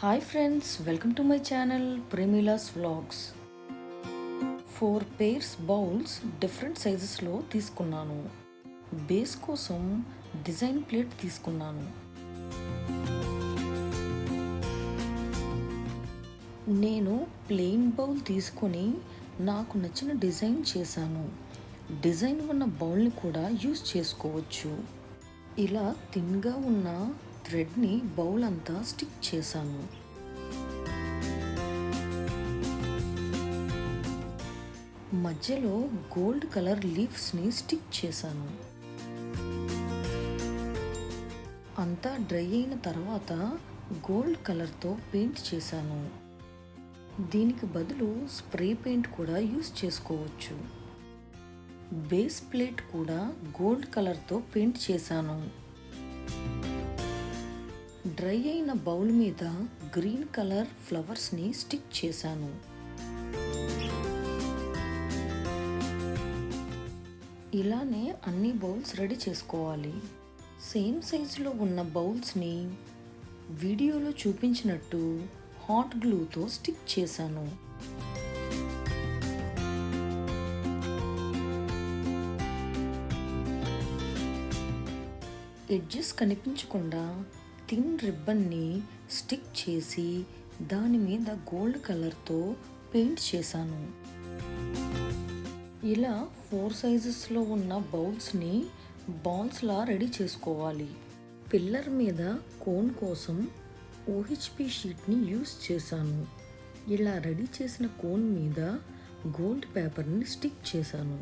Hi friends, welcome to my channel Premila's vlogs. 4 pairs bowls different సైజెస్లో తీసుకున్నాను. Base కోసం design plate తీసుకున్నాను. నేను ప్లెయిన్ బౌల్ తీసుకొని నాకు నచ్చిన డిజైన్ చేశాను. డిజైన్ ఉన్న బౌల్ని కూడా యూస్ చేసుకోవచ్చు. ఇలా థిన్గా ఉన్న థ్రెడ్ని బౌల్ అంతా స్టిక్ చేశాను. మధ్యలో గోల్డ్ కలర్ లీవ్స్ని స్టిక్ చేశాను. అంతా డ్రై అయిన తర్వాత గోల్డ్ కలర్తో పెయింట్ చేశాను. దీనికి బదులు స్ప్రే పెయింట్ కూడా యూస్ చేసుకోవచ్చు. బేస్ ప్లేట్ కూడా గోల్డ్ కలర్తో పెయింట్ చేశాను. డ్రై అయిన బౌల్ మీద గ్రీన్ కలర్ ఫ్లవర్స్ని స్టిక్ చేశాను. ఇలానే అన్ని బౌల్స్ రెడీ చేసుకోవాలి. సేమ్ సైజులో ఉన్న బౌల్స్ని వీడియోలో చూపించినట్టు హాట్ గ్లూతో స్టిక్ చేశాను. ఎడ్జెస్ కనిపించకుండా థిన్ రిబ్బన్ని స్టిక్ చేసి దాని మీద గోల్డ్ కలర్తో పెయింట్ చేశాను. ఇలా 4 సైజెస్లో ఉన్న బౌల్స్ని బాల్స్లా రెడీ చేసుకోవాలి. పిల్లర్ మీద కోన్ కోసం OHP షీట్ని యూస్ చేశాను. ఇలా రెడీ చేసిన కోన్ మీద గోల్డ్ పేపర్ని స్టిక్ చేశాను.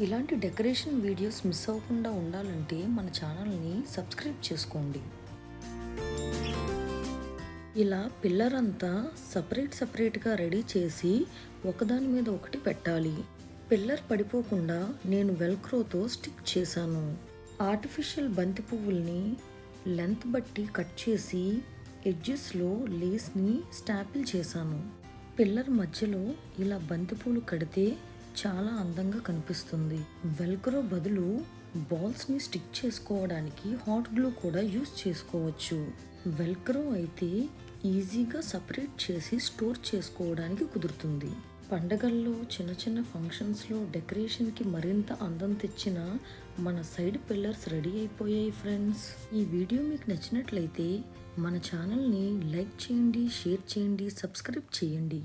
ఇలాంటి డెకరేషన్ వీడియోస్ మిస్ అవ్వకుండా ఉండాలంటే మన ఛానల్ని సబ్స్క్రైబ్ చేసుకోండి. ఇలా పిల్లర్ అంతా సపరేట్గా రెడీ చేసి ఒకదాని మీద ఒకటి పెట్టాలి. పిల్లర్ పడిపోకుండా నేను వెల్క్రోతో స్టిక్ చేశాను. ఆర్టిఫిషియల్ బంతి పువ్వుల్ని లెంత్ బట్టి కట్ చేసి ఎడ్జెస్లో లేస్ని స్టాపిల్ చేశాను. పిల్లర్ మధ్యలో ఇలా బంతిపూలు కడితే చాలా అందంగా కనిపిస్తుంది. వెల్క్రో బదులు బాల్స్ని స్టిక్ చేసుకోవడానికి హాట్ గ్లూ కూడా యూస్ చేసుకోవచ్చు. వెల్క్రో అయితే ఈజీగా సపరేట్ చేసి స్టోర్ చేసుకోవడానికి కుదురుతుంది. పండగల్లో చిన్న ఫంక్షన్స్లో డెకరేషన్కి మరింత అందం తెచ్చిన మన సైడ్ పిల్లర్స్ రెడీ అయిపోయాయి ఫ్రెండ్స్. ఈ వీడియో మీకు నచ్చినట్లయితే మన ఛానల్ని లైక్ చేయండి, షేర్ చేయండి, సబ్స్క్రైబ్ చేయండి.